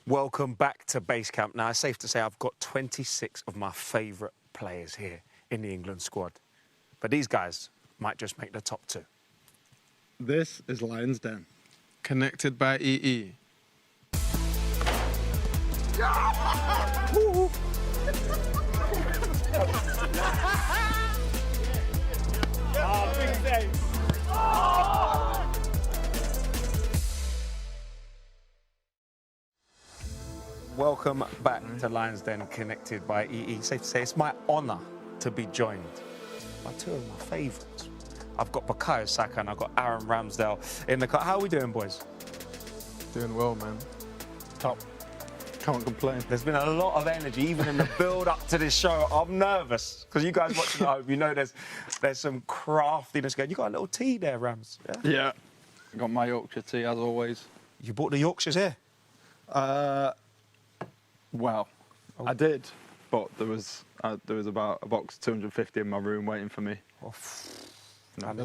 Welcome back to Base Camp. Now, it's safe to say I've got 26 of my favourite players here in the England squad. But these guys might just make the top 2. This is Lions Den. Connected by EE. Big save. Welcome back to Lions Den, connected by EE. Safe to say it's my honour to be joined by 2 of my favourites. I've got Bukayo, Saka, and I've got Aaron Ramsdale in the car. How are we doing, boys? Doing well, man. Top. Can't complain. There's been a lot of energy, even in the build-up to this show. I'm nervous, because you guys watching at home, you know there's some craftiness going. You got a little tea there, Rams? Yeah. Got my Yorkshire tea, as always. You bought the Yorkshires here? Well, I did, but there was about a box of 250 in my room waiting for me. Oh,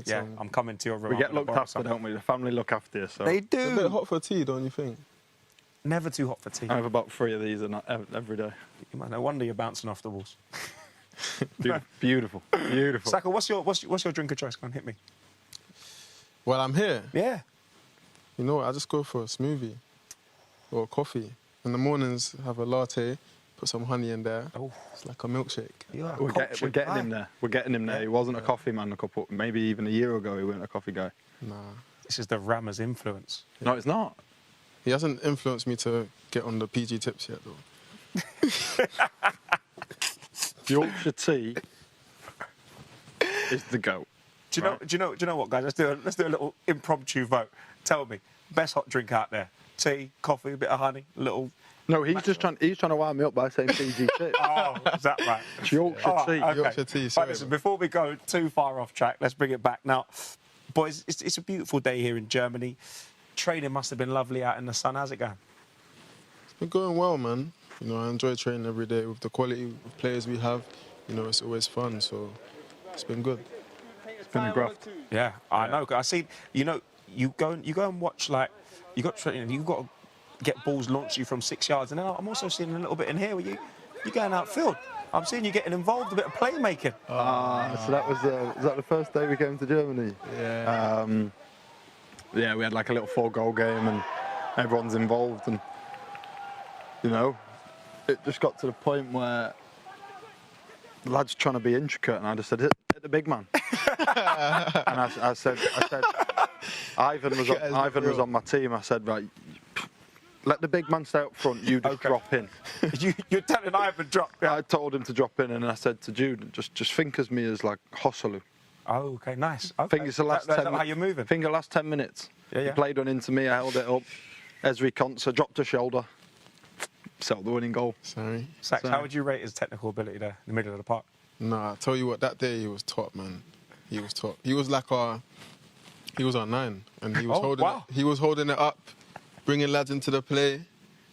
yeah, I'm coming to your room. We get looked after, don't we? The family look after you, so... They do. It's a bit hot for tea, don't you think? Never too hot for tea. I have about 3 of these every day. No wonder you're bouncing off the walls. Beautiful, beautiful. Saka, what's your drink of choice? Go on, hit me. Well, I'm here. Yeah. You know what? I just go for a smoothie or a coffee. In the mornings, have a latte, put some honey in there. Oh. It's like a milkshake. We're getting him there. We're getting him there. He wasn't a coffee man maybe even a year ago. He wasn't a coffee guy. Nah. This is the Rammer's influence. No, it's not. He hasn't influenced me to get on the PG tips yet, though. Yorkshire tea is the goat. Do you know what, guys? Let's do a little impromptu vote. Tell me, best hot drink out there? Tea, coffee, a bit of honey, a little. No, he's trying to wind me up by saying PG tips. Oh, is that right? It's Yorkshire tea. Okay. Yorkshire tea. Right, Sorry, listen, before we go too far off track, let's bring it back now, boys. It's a beautiful day here in Germany. Training must have been lovely out in the sun. How's it going? It's been going well, man. You know, I enjoy training every day with the quality of players we have. You know, it's always fun, so it's been good. It's been a graft. Yeah, I know. I see. You know, you go and watch, like, you got training. You've got to get balls launched you from 6 yards, and then I'm also seeing a little bit in here where you're going outfield. I'm seeing you getting involved, a bit of playmaking. So that was that the first day we came to Germany? Yeah. Yeah, we had like a little 4-goal game, and everyone's involved, and you know, it just got to the point where the lad's trying to be intricate, and I just said, hit the big man. And I said, Ivan was on my team. I said, right, let the big man stay up front. You just drop in. You're telling Ivan drop. Yeah. I told him to drop in, and I said to Jude, just think of me as like Hosselu. Oh, okay, nice. Okay. I think it's the last 10 minutes. How you're moving? I think the last 10 minutes. Yeah. He played one into me, I held it up. Esri Konsa dropped a shoulder. Settled the winning goal. Sorry. Sax, how would you rate his technical ability there in the middle of the park? Nah, I tell you what, that day he was top, man. He was top. He was like our 9, and he was holding it up, bringing lads into the play.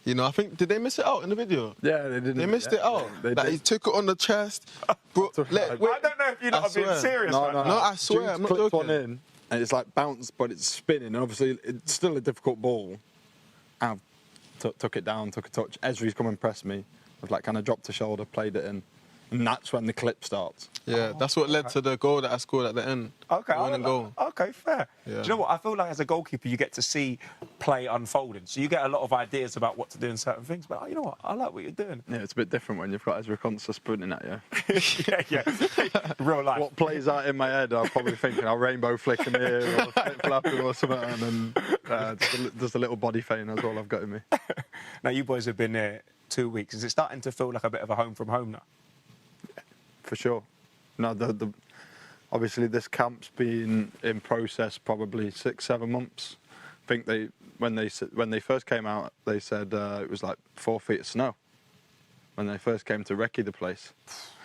You know, I think, did they miss it out in the video? Yeah, they didn't. They missed it out. Like, he took it on the chest. I don't know if you're not being serious. No, I swear, I'm not joking. One in, and it's like bounced, but it's spinning. And obviously, it's still a difficult ball. I took it down, took a touch. Esri's come and pressed me. I was like, kind of dropped a shoulder, played it in. And that's when the clip starts. Yeah, that's what led to the goal that I scored at the end. Okay, the winning goal. Okay, fair. Yeah. Do you know what? I feel like as a goalkeeper, you get to see play unfolding. So you get a lot of ideas about what to do in certain things. But you know what? I like what you're doing. Yeah, it's a bit different when you've got Esri Konsa sprinting at you. yeah. Real life. What plays out in my head, I'm probably thinking I'll rainbow flick him here or flip-flapping or something. And then just a little body feint, that's all I've got in me. Now, you boys have been there 2 weeks. Is it starting to feel like a bit of a home from home now? For sure. No, obviously this camp's been in process probably 6-7 months. I think when they first came out, they said it was like 4 feet of snow when they first came to recce the place.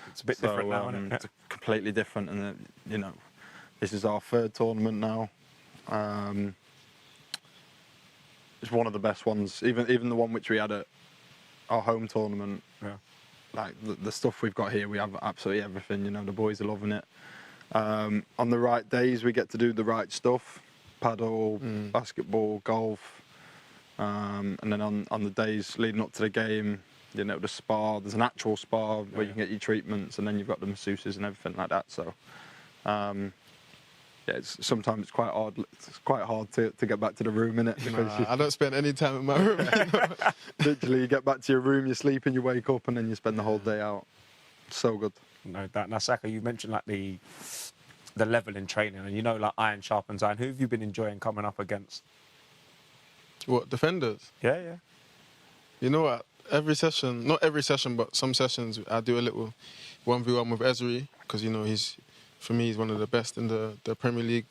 It's a bit different now, isn't it? It's completely different, and you know, this is our 3rd tournament now. It's one of the best ones, even the one which we had at our home tournament. Yeah. Like the stuff we've got here, we have absolutely everything. You know, the boys are loving it. On the right days, we get to do the right stuff: paddle, basketball, golf. And then on the days leading up to the game, you know, the spa, there's an actual spa where you can get your treatments, and then you've got the masseuses and everything like that. So, yeah, sometimes it's quite hard. It's quite hard to get back to the room, innit? Because I don't spend any time in my room. literally, you get back to your room, you sleep, and you wake up, and then you spend the whole day out. So good. No doubt. Now, Saka, you mentioned like the level in training, and you know, like iron sharpens iron. Who have you been enjoying coming up against? What, defenders? Yeah. You know what? Every session, not every session, but some sessions, I do a little 1v1 with Ezri, because, you know, for me, he's one of the best in the Premier League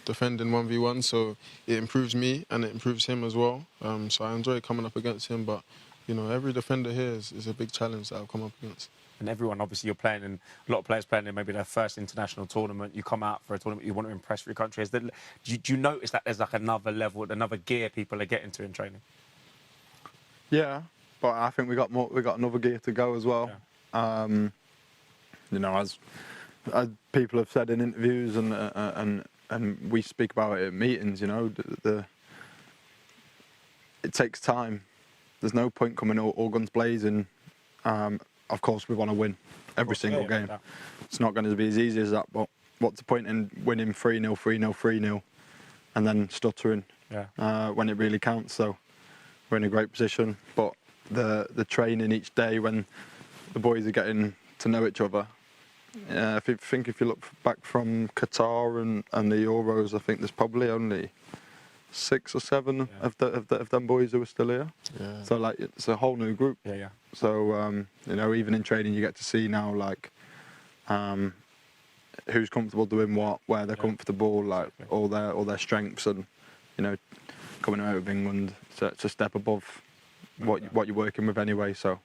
defending 1v1, so it improves me and it improves him as well. So I enjoy coming up against him, but, you know, every defender here is a big challenge that I'll come up against. And everyone, obviously, you're playing in, a lot of players playing in maybe their first international tournament. You come out for a tournament, you want to impress your country. Do you notice that there's like another level, another gear people are getting to in training? Yeah, but I think we got another gear to go as well. Yeah. You know, as people have said in interviews and we speak about it at meetings, you know, it takes time. There's no point coming all guns blazing. Of course, we want to win every single game. Yeah. It's not going to be as easy as that, but what's the point in winning 3-0, 3-0, 3-0, and then stuttering when it really counts? So we're in a great position, but the training each day when the boys are getting to know each other. If you look back from Qatar and the Euros, I think there's probably only 6 or 7 of them boys who are still here. Yeah. So like it's a whole new group. Yeah. So you know, even in training, you get to see now like who's comfortable doing what, where they're comfortable, like all their strengths, and you know, coming out of England, so it's a step above what you're working with anyway. So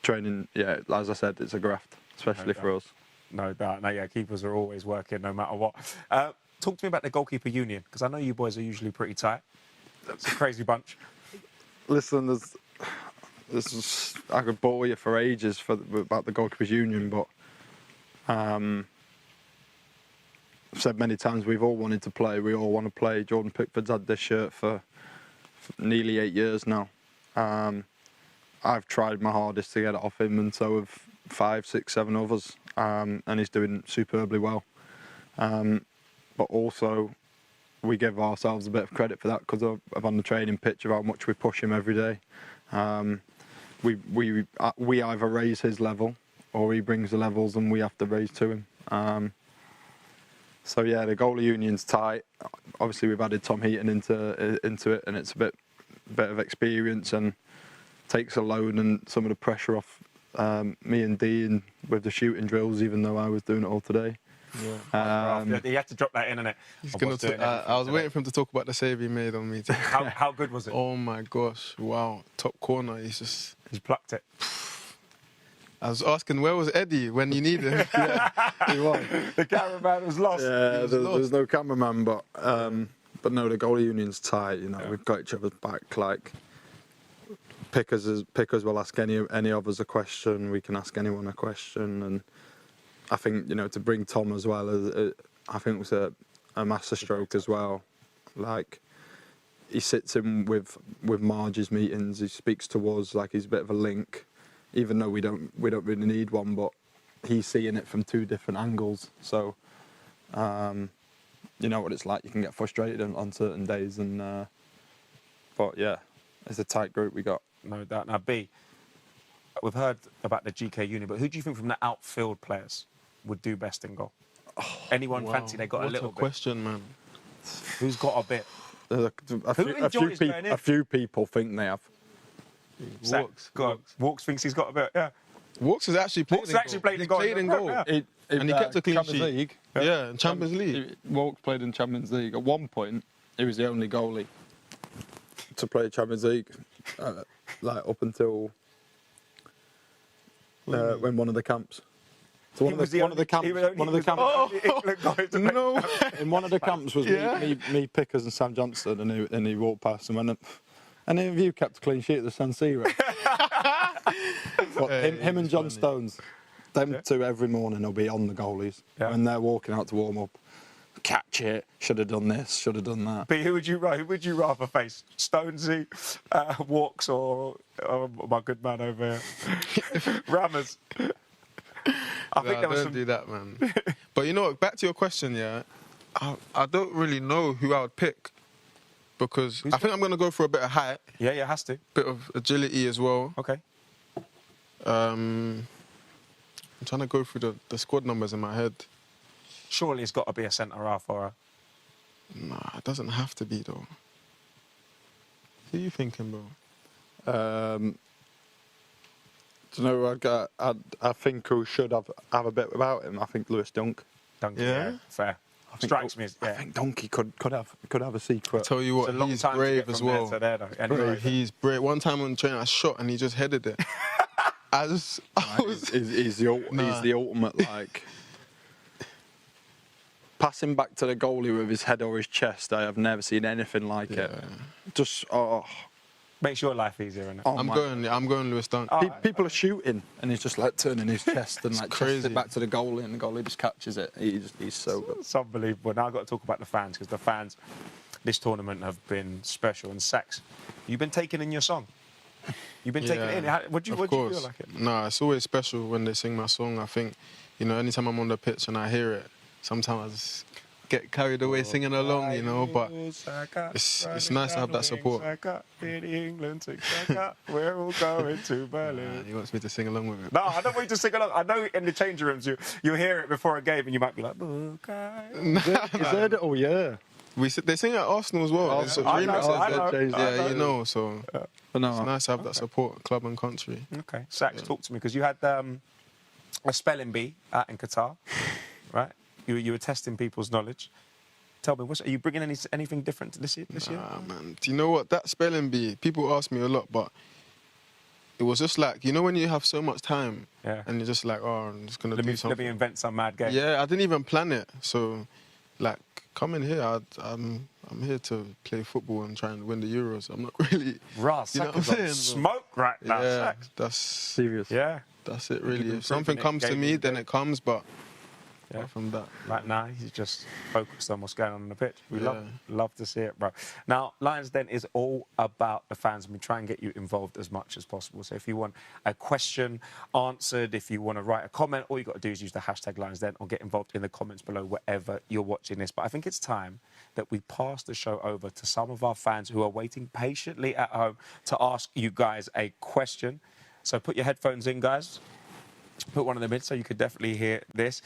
training, yeah, as I said, it's a graft, especially for us. No doubt. No, yeah, keepers are always working no matter what. Talk to me about the goalkeeper union, because I know you boys are usually pretty tight. It's a crazy bunch. Listen, I could bore you for ages about the goalkeepers union, but I've said many times we've all wanted to play. We all want to play. Jordan Pickford's had this shirt for nearly 8 years now. I've tried my hardest to get it off him, and so have 5, 6, 7 others, and he's doing superbly well. But also, we give ourselves a bit of credit for that because of on the training pitch of how much we push him every day. We either raise his level or he brings the levels and we have to raise to him. So yeah, the goalie union's tight. Obviously, we've added Tom Heaton into it, and it's a bit of experience and takes a load and some of the pressure off me and Dean with the shooting drills, even though I was doing it all today. Yeah. You had to drop that in, innit? I was waiting for him to talk about the save he made on me. How good was it? Oh my gosh! Wow, top corner. He's plucked it. I was asking where was Eddie when you needed him. Yeah, he was. The cameraman was lost. Yeah, there's no cameraman, but no, the goalie union's tight. You know, we've got each other's back. Like Pickers will ask any of us a question. We can ask anyone a question, and I think, you know, to bring Tom as well, I think was a masterstroke as well. Like, he sits in with Marge's meetings. He speaks to us like he's a bit of a link, even though we don't really need one. But he's seeing it from 2 different angles. So, you know what it's like. You can get frustrated on certain days, and but yeah, it's a tight group we got. No doubt. Now, B, we've heard about the GK union, but who do you think from the outfield players would do best in goal? Anyone fancy they got a little bit? What a question, man. Who's got a bit? A few people think they have. Walks thinks he's got a bit, yeah. Walks has actually played in goal. And he kept a clean Champions sheet. League. Yeah, in Champions League. Walks played in Champions League. At one point, he was the only goalie to play Champions League, like up until when one of the camps. So one of the camps. No. In one of the camps was me, Pickers, and Sam Johnson, and he walked past him, and any of you kept a clean sheet at the San Siro. Him and John Stones, them 2 every morning will be on the goalies when they're walking out to warm up. catch it, should have done this, should have done that. But who would you rather face? Stonesy, Walks, or my good man over here, Rammers? I think there was don't do that, man. But you know what? Back to your question, yeah. I don't really know who I would pick because I think I'm going to go for a bit of height. Yeah, it has to. Bit of agility as well. Okay. I'm trying to go through the squad numbers in my head. Surely it's got to be a centre half or a... Nah, it doesn't have to be though. Who are you thinking, bro? Do you know, I think who should have a bit about him? I think Lewis Dunk. Donkey, Yeah? fair. Strikes me as... I think Donkey could have a secret. Tell you what, It's a long he's time to brave get as from there well. to there, though. Anyway. He's brave. One time on training, I shot and he just headed it. I was... He's the ultimate, like... Passing back to the goalie with his head or his chest, I have never seen anything like it. Just, Makes your life easier, innit? Oh I'm going Lewis Dunk. People are shooting, and he's just like turning his chest and like crazy. chest it back to the goalie, and the goalie just catches it. He's so good. It's unbelievable. Now I've got to talk about the fans, because the fans this tournament have been special. And Sax, you've been taking in your song. You've been taking it in. What do you feel like it? Nah, it's always special when they sing my song. I think, you know, anytime I'm on the pitch and I hear it, sometimes I just get carried away singing along, you know, but it's nice to have that support. We're all going to Berlin. He wants me to sing along with it. No, I don't want you to sing along. I know in the changing rooms you hear it before a game and you might be like, Bukayo. He's heard it all year. They sing at Arsenal as well. It's a remix of that. Yeah, you know, so But no, it's nice to have that support, club and country. Okay, Sax, talk to me, because you had a spelling bee out in Qatar, right? You were testing people's knowledge. Tell me, are you bringing anything different to this year? Nah, man. Do you know what? That spelling bee, people ask me a lot, but it was just like, you know when you have so much time and you're just like, oh, I'm just going to do something. Let me invent some mad game. Yeah, I didn't even plan it. So, like, coming here, I'm here to play football and try and win the Euros. I'm not really... Russ, you know what I'm saying? Smoke right now, Yeah, Sax. that's... serious. Yeah. That's it, really. If something comes to me, then it comes, but apart from that... Right now, he's just focused on what's going on the pitch. We love to see it, bro. Now, Lions Den is all about the fans, and we try and get you involved as much as possible. So if you want a question answered, if you want to write a comment, all you got to do is use the hashtag Lions Den or get involved in the comments below wherever you're watching this. But I think it's time that we pass the show over to some of our fans who are waiting patiently at home to ask you guys a question. So put your headphones in, guys. Put one in the mid so you could definitely hear this.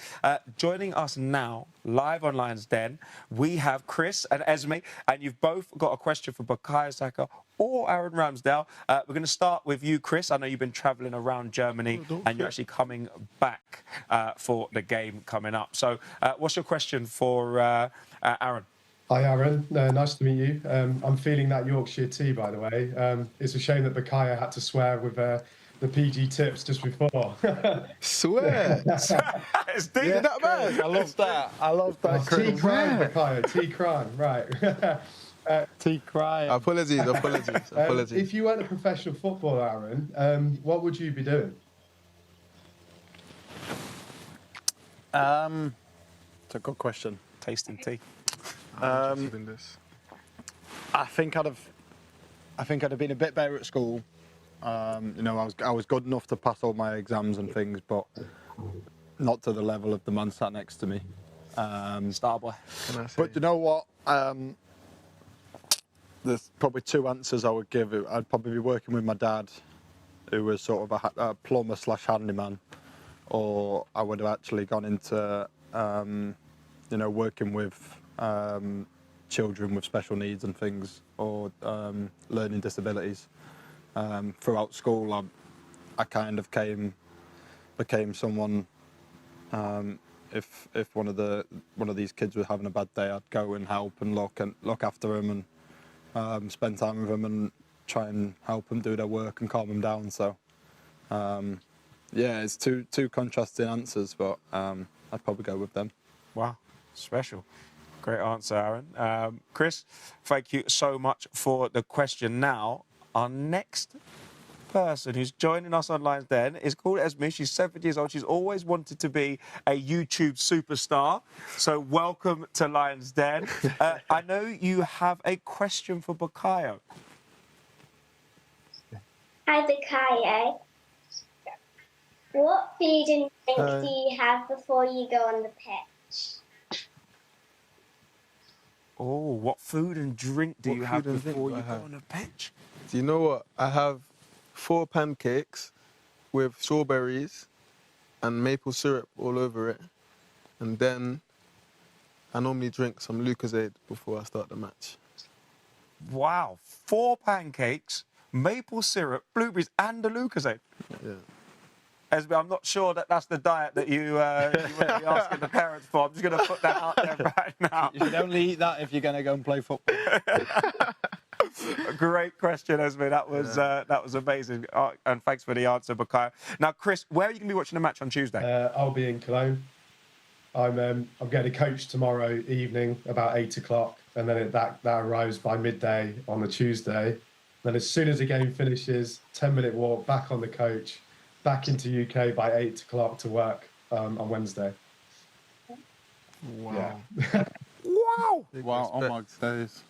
Joining us now, live on Lions Den, we have Chris and Esme, and you've both got a question for Bukayo Saka or Aaron Ramsdale. We're going to start with you, Chris. I know you've been travelling around Germany and you're actually coming back for the game coming up. So what's your question for Aaron? Hi, Aaron. Nice to meet you. I'm feeling that Yorkshire tea, by the way. It's a shame that Bukayo had to swear with the PG tips just before. Swear? It's deep. Is that bad? I love that. I love that. Tea crime, Bukayo. Tea crime, right. Tea crime. Apologies. If you weren't a professional footballer, Aaron, what would you be doing? It's a good question. Tasting tea. I think I'd have been a bit better at school. You know, I was good enough to pass all my exams and things, but not to the level of the man sat next to me. Starboy. But you know what? There's probably two answers I would give. I'd probably be working with my dad, who was sort of a plumber / handyman, or I would have actually gone into, you know, working with children with special needs and things, or learning disabilities. Throughout school, I kind of became someone. If one of these kids was having a bad day, I'd go and help and look after them and spend time with them and try and help them do their work and calm them down. So, yeah, it's two contrasting answers, but I'd probably go with them. Wow, special. Great answer, Aaron. Chris, thank you so much for the question. Now, our next person who's joining us online then is called Esme. She's 7 years old. She's always wanted to be a YouTube superstar. So welcome to Lions Den. I know you have a question for Bukayo. Hi, Bukayo. What food and drink do you have before you go on the pitch? Oh, what food and drink do you have before you go on the pitch? Do you know what? I have 4 pancakes with strawberries and maple syrup all over it. And then I normally drink some Lucozade before I start the match. Wow, 4 pancakes, maple syrup, blueberries, and a Lucozade. Yeah. Esme, I'm not sure that that's the diet that you would be asking the parents for. I'm just going to put that out there right now. You should only eat that if you're going to go and play football. Great question, Esme. That was amazing. And thanks for the answer, Bukayo. Now, Chris, where are you going to be watching the match on Tuesday? I'll be in Cologne. I'm getting a coach tomorrow evening about 8 o'clock, and then that arrives by midday on the Tuesday. Then as soon as the game finishes, 10-minute walk back on the coach, back into UK by 8 o'clock to work on Wednesday. Wow. Yeah. Wow. Wow, oh my days.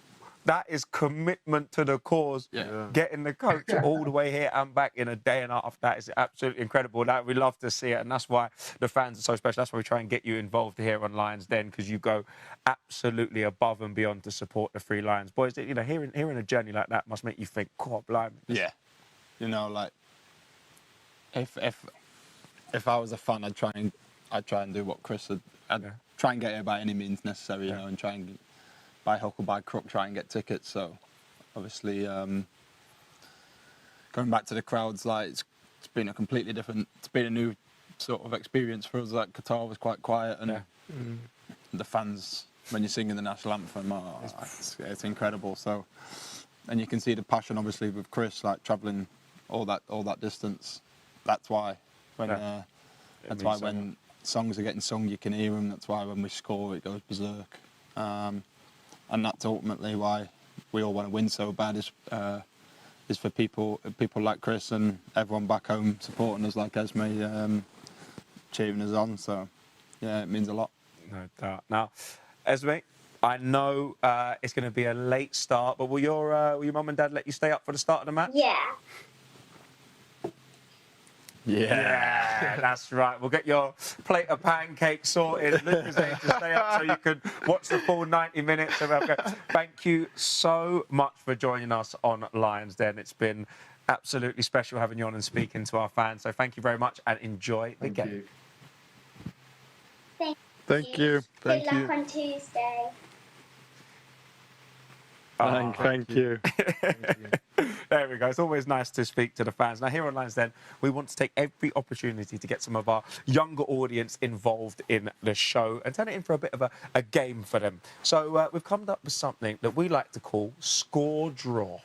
That is commitment to the cause. Yeah. Getting the coach all the way here and back in a day and a half. That is absolutely incredible. We love to see it, and that's why the fans are so special. That's why we try and get you involved here on Lions Den, because you go absolutely above and beyond to support the Free Lions. Boys, you know, hearing a journey like that must make you think, God, blimey. Yeah. You know, like, if I was a fan, I'd try and do what Chris said. I'd try and get here by any means necessary, you know, and try and by hook or by crook, try and get tickets. So, obviously, going back to the crowds, like it's been a completely different. It's been a new sort of experience for us. Like Qatar was quite quiet, and the fans, when you're singing the national anthem, it's incredible. So, and you can see the passion, obviously, with Chris, like travelling all that distance. That's why when songs are getting sung, you can hear them. That's why when we score, it goes berserk. And that's ultimately why we all want to win so bad, is for people like Chris and everyone back home supporting us, like Esme, cheering us on. So, yeah, it means a lot. No doubt. Now, Esme, I know it's going to be a late start, but will your mum and dad let you stay up for the start of the match? Yeah. Yeah, that's right. We'll get your plate of pancakes sorted, Lucozade to stay up so you can watch the full 90 minutes. Thank you so much for joining us on Lions Den. It's been absolutely special having you on and speaking to our fans. So thank you very much and enjoy the game. Thank you. Good luck on Tuesday. Thank you. There we go. It's always nice to speak to the fans. Now, here on Lions Den, we want to take every opportunity to get some of our younger audience involved in the show and turn it into a bit of a game for them. So we've come up with something that we like to call Score Draw.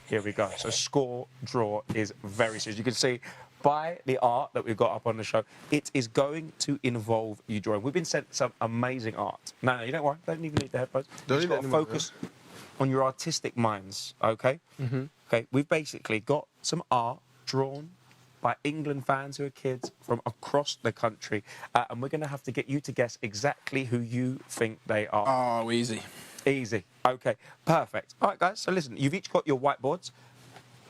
Here we go. So Score Draw is very serious. You can see by the art that we've got up on the show, it is going to involve you drawing. We've been sent some amazing art. No, you don't worry. Don't even need the headphones. Don't You've need got to it anymore, focus on your artistic minds, okay? Okay, we've basically got some art drawn by England fans who are kids from across the country, and we're going to have to get you to guess exactly who you think they are. Oh, easy. Easy. Okay, perfect. All right, guys, so listen, you've each got your whiteboards.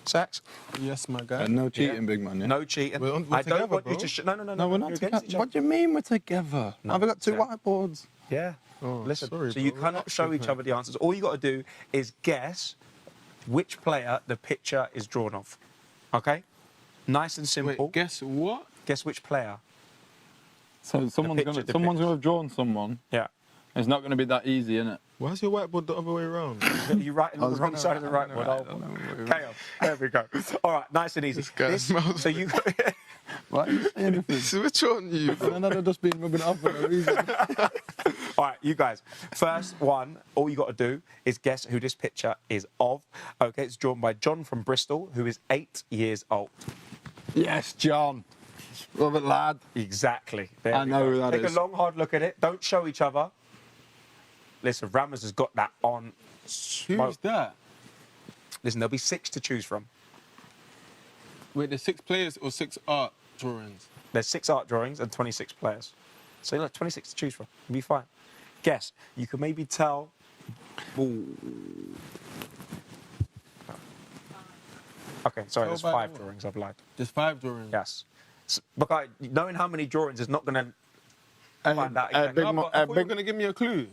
Sax? Yes, my guy. No cheating, big man. Yeah? No cheating. We're I together, don't want bro. you to... No, we're not together. What do you mean we're together? I've got 2 whiteboards. Yeah. Oh, Listen, sorry, so you bro. cannot show each other the answers. All you got to do is guess which player the picture is drawn of. Okay? Nice and simple. Wait, guess what? Guess which player. So someone's going to have drawn someone. Yeah. It's not going to be that easy, is it? Why is your whiteboard the other way around? You writing on the wrong side of the right one. Chaos. There we go. All right, nice and easy. So you... Why are you saying anything? Switch on you. And then I've just been rubbing it off for no reason. All right, you guys. First one, all you got to do is guess who this picture is of. Okay, it's drawn by John from Bristol, who is 8 years old. Yes, John. Love it, lad. Exactly. I know who that is. Take a long, hard look at it. Don't show each other. Listen, Ramos has got that on. Who's that? Listen, there'll be 6 to choose from. Wait, there's 6 players or 6 art drawings? There's 6 art drawings and 26 players. So look, 26 to choose from. You'll be fine. Guess. You can maybe tell. Ooh. Okay, sorry, there's 5 drawings. I've lied. There's 5 drawings. Yes. But knowing how many drawings is not going to find out exactly. I thought you were going to give me a clue.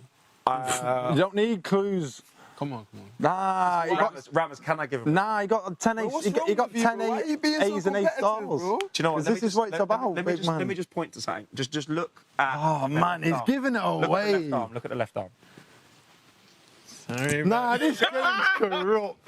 You don't need clues. Come on. Nah, Rammers, can I give him? Nah, he got 10 A's. He got 10 A's and 8 stars. Do you know what? This is what it's about, big man. Let me just point to something. Just look at. Oh man, he's giving it away. Look at the left arm. Sorry, Nah, this game's corrupt.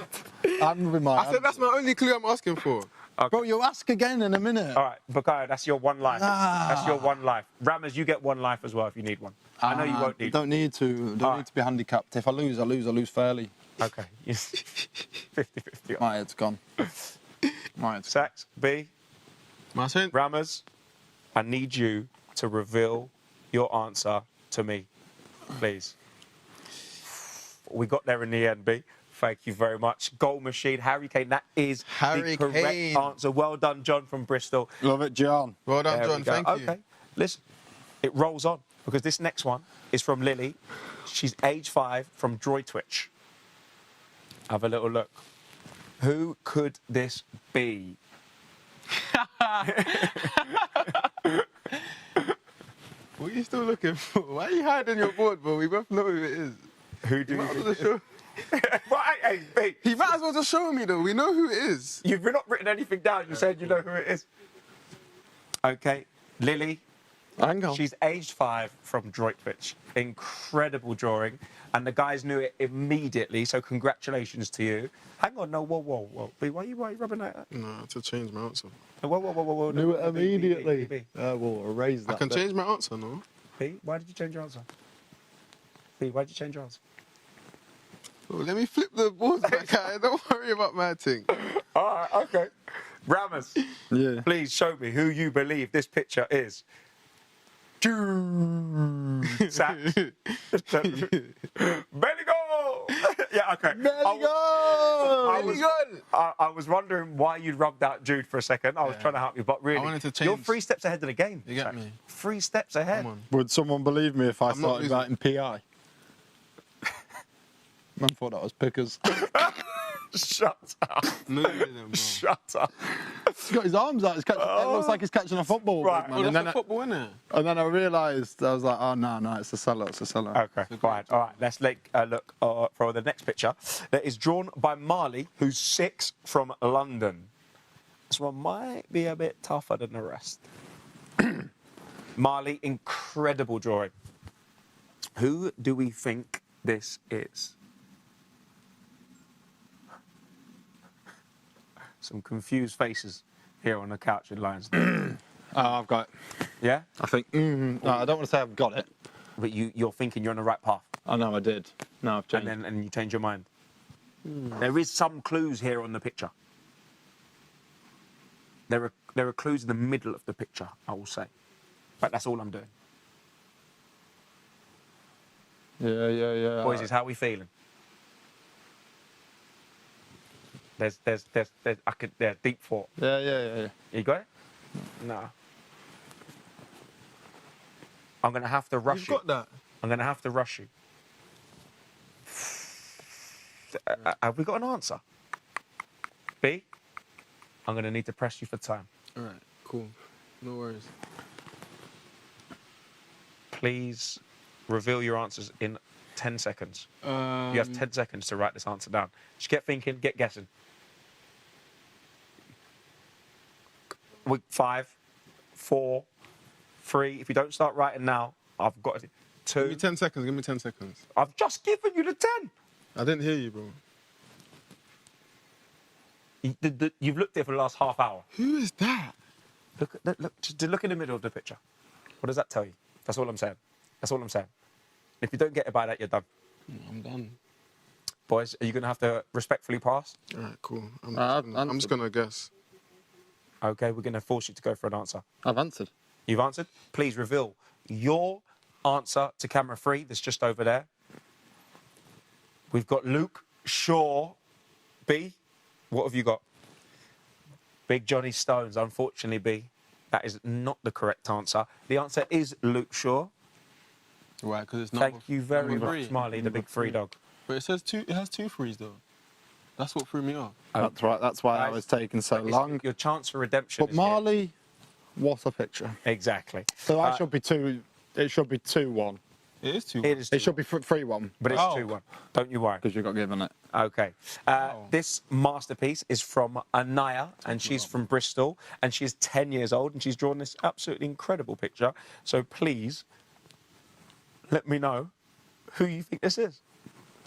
I'm with my. I said that's my only clue I'm asking for. Okay. Bro, you'll ask again in a minute. All right, Bukayo, that's your 1 life. Nah. That's your 1 life. Rammers, you get 1 life as well if you need one. I know you won't need. Don't need to. Don't need to be handicapped. If I lose, I lose fairly. Okay. 50-50. My head's gone. My head's Sax, B, My turn. Rammers, I need you to reveal your answer to me, please. We got there in the end, B. Thank you very much. Goal machine, Harry Kane. That is Harry the correct Kane. answer. Well done, John from Bristol. Love it, John. Well done, There we John. go. Thank you. Okay, listen, it rolls on because this next one is from Lily. She's age 5 from Droitwich. Have a little look. Who could this be? What are you still looking for? Why are you hiding your board, bro? We both know who it is. Who do He you might as well think? just show- Right, hey, B. He might as well just show me, though. We know who it is. You've not written anything down. You said you know who it is. Okay, Lily. Hang on. She's aged 5 from Droitwich. Incredible drawing. And the guys knew it immediately, so congratulations to you. Hang on, no, whoa. B, why are you rubbing that? No, to change my answer. Whoa. Knew it no, B, immediately. B. We'll erase that. I can bit. change my answer, no? B, why did you change your answer? B, why did you change your answer? Oh, let me flip the boards back out. Don't worry about my thing. All right, okay. Rammers, Yeah. please show me who you believe this picture is. Sax. Belly goal! Yeah, okay. I was wondering why you'd rubbed out Jude for a second. I was trying to help you, but really, I wanted to you're change- 3 steps ahead of the game. You get Sax. me? 3 steps ahead. Come on. Would someone believe me if I I'm not started writing PI? Man thought that was pickers. Shut up. No, you didn't, bro. Shut up. He's got his arms out. It looks like he's catching a football. Right. Man. Oh, And, that's then a football, innit? and then I realised, I was like, oh, no, it's a seller. It's a seller. Okay, fine. All right, let's take a look for the next picture. That is drawn by Marley, who's 6 from London. This one might be a bit tougher than the rest. Marley, incredible drawing. Who do we think this is? Some confused faces here on the couch in Lions. Oh, I've got it. Yeah? I think, no, I don't want to say I've got it. But you're thinking you're on the right path. I know I did. No, I've changed. And you change your mind. There is some clues here on the picture. There are clues in the middle of the picture, I will say. But that's all I'm doing. Yeah. Boys, is how we feeling? There's deep thought. Yeah. You got it? No. I'm gonna have to rush You've you. got that. I'm gonna have to rush you. Have we got an answer? B? I'm gonna need to press you for time. All right, cool. No worries. Please reveal your answers in 10 seconds. You have 10 seconds to write this answer down. Just get thinking, get guessing. 5, 4, 3. If you don't start writing now, I've got 2. Give me 10 seconds. Give me 10 seconds. I've just given you the 10. I didn't hear you, bro. You've looked there for the last half hour. Who is that? Just look in the middle of the picture. What does that tell you? That's all I'm saying. If you don't get it by that, you're done. I'm done. Boys, are you going to have to respectfully pass? All right, cool. I've I'm just gonna guess. Okay, we're going to force you to go for an answer. I've answered. You've answered? Please reveal your answer to camera 3 that's just over there. We've got Luke Shaw B, what have you got? Big Johnny Stones. Unfortunately, B, that is not the correct answer. The answer is Luke Shaw. Right, because it's not. Thank you very number much, three. Marley, the big free dog. But it says two. It has 2 threes though. That's what threw me off. That's right. That's why I Guys, was taking so It's long. Your chance for redemption But is here. Marley, what a picture. Exactly. So that should be 2. It should be 2-1. It is 2. It is It should 2-1, be 3-1 but it's Oh. 2-1. Don't you worry. because you got given it. Okay. This masterpiece is from Anaya, and she's from Bristol, and she's 10 years old, and she's drawn this absolutely incredible picture. So please, let me know who you think this is.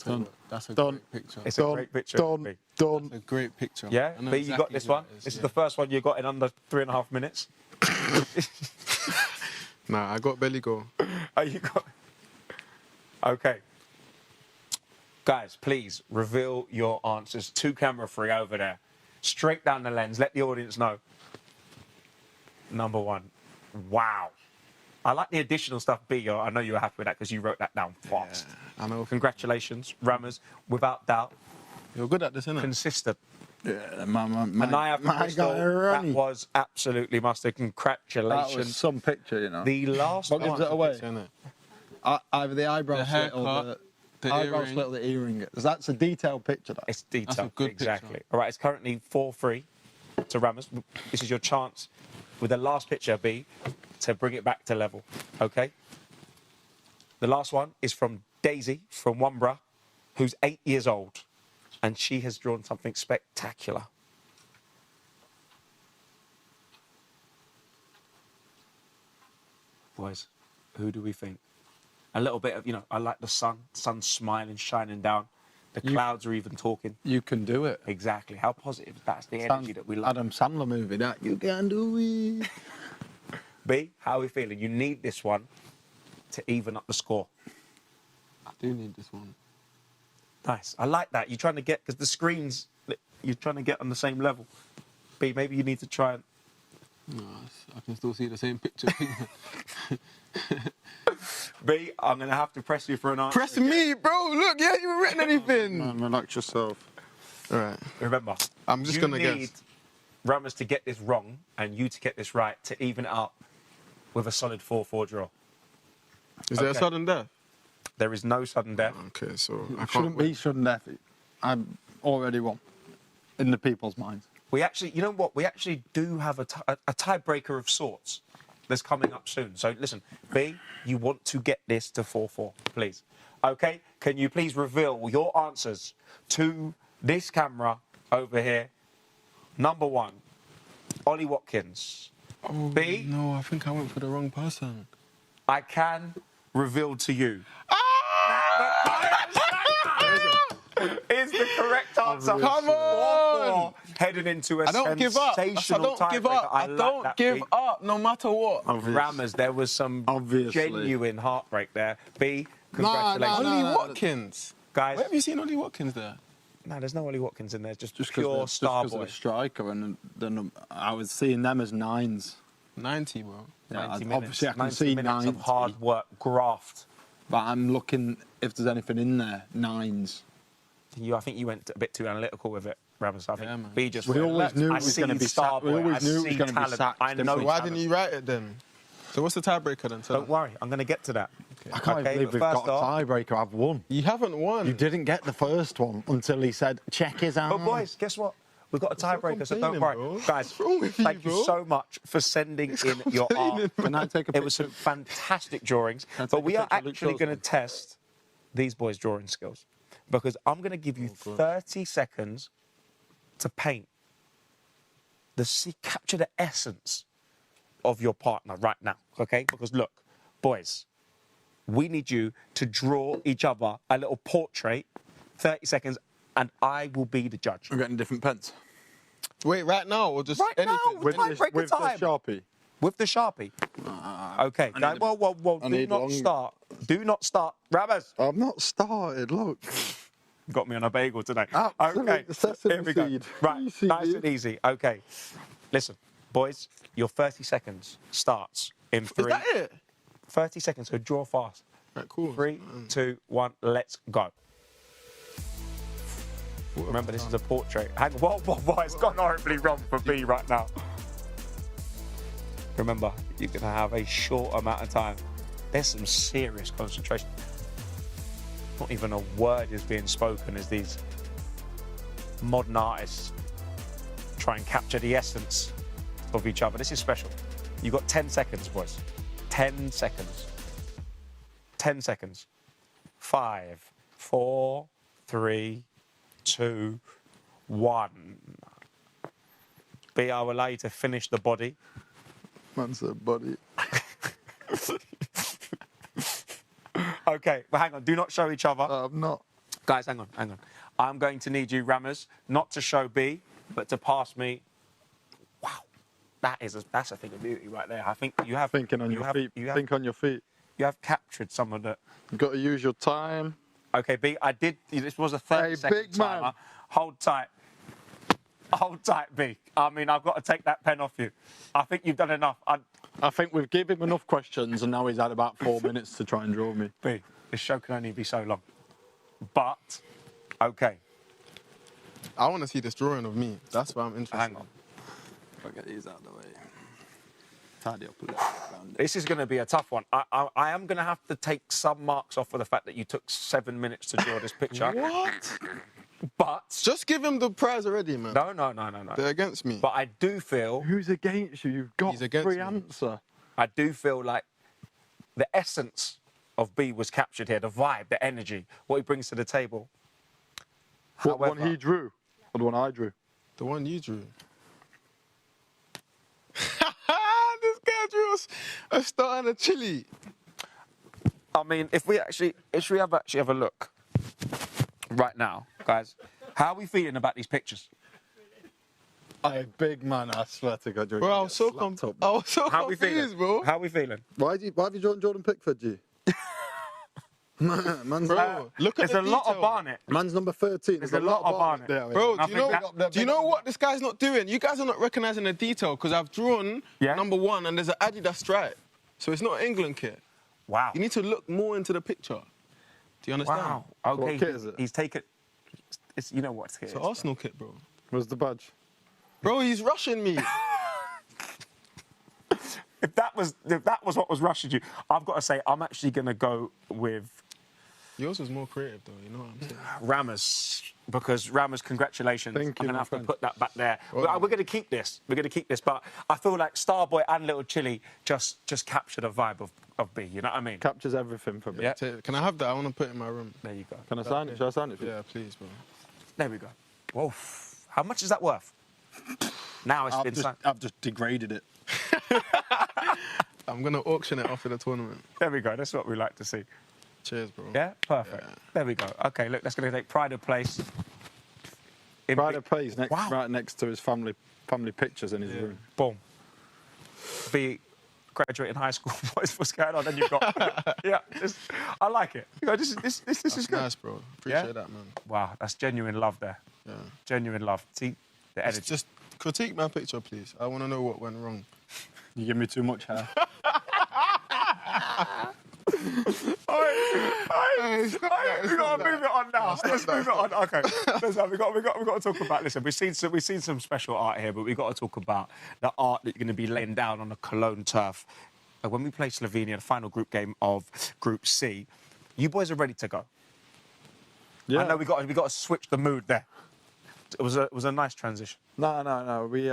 Done. That's a Done. great picture. It's a great picture. Done. B. Done. A great picture. Yeah, I know but you got exactly this who one. it is, This is yeah. the first one you got in under 3.5 minutes. Nah, I got belly goal. Oh, you got. Okay. Guys, please reveal your answers to camera 3 over there. Straight down the lens. Let the audience know. Number 1. Wow. I like the additional stuff, B. I know you were happy with that because you wrote that down fast. I know. Congratulations, Rammers. Without doubt, You're good at this, innit? consistent. Yeah, Anaya from Bristol, guy that Ronnie. was absolutely mustard. That was Congratulations. some picture, you know. The last What gives it one. away? Innit? Either the eyebrow The slit or haircut, the eyebrow earring. slit or the earring. That's a detailed picture. That. It's detailed. good exactly. picture. All right, it's currently 4-3 to Rammers. This is your chance with the last picture, B, to bring it back to level. Okay? The last one is from Daisy from Wumbra, who's 8 years old, and she has drawn something spectacular. Boys, who do we think? A little bit of, I like the sun's smiling, shining down. The clouds are even talking. You can do it. Exactly. How positive. That's the energy that we love. Adam Sandler movie. That you can do it. B, how are we feeling? You need this one to even up the score. I do need this one. Nice. I like that. You're trying to get, because the screens, you're trying to get on the same level. B, maybe you need to try and... No, I can still see the same picture. B, I'm going to have to press you for an answer. Press me, bro. Look, you haven't even written anything. Man, relax yourself. All right. Remember, I'm just you gonna need guess. Rammers to get this wrong and you to get this right to even it up with a solid 4-4 draw. Is there a Okay. sudden death? There is no sudden death. Okay, so I can't Shouldn't win. be, shouldn't there? I'm already won in the people's minds. We actually, you know what? We actually do have a tiebreaker of sorts that's coming up soon. So listen, B, you want to get this to 4-4, please. Okay? Can you please reveal your answers to this camera over here? Number 1, Ollie Watkins. Oh, B, no, I think I went for the wrong person. I can reveal to you. Is the correct answer. Come on! 4-4, heading into a I don't give up. I sensational don't give tiebreaker. up. I like don't that, give B. up, no matter what. Rammers, there was some Obviously. genuine heartbreak there. B, Nah, congratulations. nah, Ollie nah. Watkins. Guys, Where have you seen Ollie Watkins there? no, there's no Ollie Watkins in there. Just Just pure star of boy. the striker, and then I was seeing them as 9s. 90, bro. Yeah, 90 minutes. obviously I can 90 see minutes 90. of hard work, graft. But I'm looking if there's anything in there. 9s. I think you went a bit too analytical with it, Rammers. I think Yeah, man. B just. We always knew it I was see gonna be star sacked. We boy. always I knew it was see gonna be talent. sacked, I didn't know. we? Why talent. didn't you write it then? So what's the tiebreaker then? Don't worry, I'm going to get to that. I can't Okay, believe but we've first got off- a tiebreaker. I've won. You haven't won. You didn't get the first one until he said, check his arm. But boys, guess what? We've got a Stop tiebreaker, so don't complaining, worry. bro. Guys, What's wrong with you, thank you bro? so much for sending in your art. Can I take a It was some fantastic drawings. I But take we a are picture of Luke actually Shaw's going to one? test these boys' drawing skills. Because I'm going to give you 30 seconds to paint, capture the essence of your partner right now, okay? Because look, boys, we need you to draw each other a little portrait, 30 seconds, and I will be the judge. We're getting different pens. Wait, right now or just Right now, anything? with Anything. Tiebreaker with time. the Sharpie. With the Sharpie. Okay, I now, need whoa, I do need not long- start. Do not start. Rabbers, I've not started, look. got me on a bagel today. Absolute Okay, sesame here we go. seed. Right, Easy, nice dude. and easy. Okay, listen, boys, your 30 seconds starts in Is 3. that it? 30 seconds, so draw fast. Right, cool. 3, 2, 1, let's go. Remember, this is a portrait. Hang on, whoa, it's gone horribly wrong for B right now. Remember, you're going to have a short amount of time. There's some serious concentration. Not even a word is being spoken as these modern artists try and capture the essence of each other. This is special. You've got 10 seconds, boys. 10 seconds. 10 seconds. 5, 4, 3, 2, 1. B, I will allow you to finish the body. Man said body. Okay, but hang on. Do not show each other. I'm not. Guys, hang on. I'm going to need you, Rammers, not to show B, but to pass me. Wow, that's a thing of beauty right there. I think you have Thinking on your feet. Think on your feet. You have captured some of the. You've got to use your time. Okay, B, I did. This was a 30-second big man. timer. Hold tight. Hold tight, B. I mean, I've got to take that pen off you. I think you've done enough. I think we've given him enough questions, and now he's had about 4 minutes to try and draw me. B, this show can only be so long. But, okay. I want to see this drawing of me. That's why I'm interested. Hang on. I'll get these out of the way. Tidy up a little around it. This is going to be a tough one. I am going to have to take some marks off for the fact that you took 7 minutes to draw this picture. What? But... Just give him the prize already, man. No. They're against me. But I do feel... Who's against you? You've got He's against free me. answer. I do feel like the essence of B was captured here, the vibe, the energy, what he brings to the table. What one he drew? Or the one I drew? The one you drew. This guy drew a star and a chili. I mean, if we have a look right now, guys, how are we feeling about these pictures? Hey, big man, I swear to God. Bro, I was so How are we feeling, confused, bro. How are we feeling? Why have you drawn Jordan Pickford, G? Man's, Bro, look at There's the a lot of detail. Barnet. man's number 13. There's a lot of Barnet. there. Bro, I do you think know? Do you know what this guy's not doing? You guys are not recognizing the detail because I've drawn Yeah. number 1 and there's an Adidas stripe, so it's not an England kit. Wow. You need to look more into the picture. Do you understand? Wow. Okay. What kit is it? He's taken. It's, you know what kit It's it an is. Arsenal kit, bro. Where's the badge? Bro, he's rushing me. If that was what was rushing you, I've got to say I'm actually going to go with Yours was more creative, though. You know what I'm saying? Rammers, because Rammers, congratulations. Thank you, I'm going to my have friend. to put that back there. Well We're going to keep this. We're going to keep this. But I feel like Starboy and Little Chili just capture the vibe of B. You know what I mean? Captures everything for me. Yeah. Can I have that? I want to put it in my room. There you go. Can I sign it? Should I sign it for you? Yeah, please, bro. There we go. Whoa. How much is that worth? Now it's been signed. I've just degraded it. I'm going to auction it after the tournament. There we go. That's what we like to see. Cheers, bro. Yeah? Perfect. Yeah. There we go. Okay, look, that's going to take pride of place. in Pride B. of place Wow. right next to his family pictures in his room. Boom. B, graduating high school. What's going on? Then you've got... yeah, I like it. You know, this is That's good. nice, bro. Appreciate that, man. Wow, that's genuine love there. Yeah. Genuine love. See the energy. Just critique my picture, please. I want to know what went wrong. You give me too much hair. We got to move it on now. Let's move it on. Okay. Listen, we got to talk about. Listen, we've seen some special art here, but we got to talk about the art that you're going to be laying down on the Cologne turf. When we play Slovenia, the final group game of Group C, you boys are ready to go. Yeah. I know we got to switch the mood there. It was a nice transition. No. We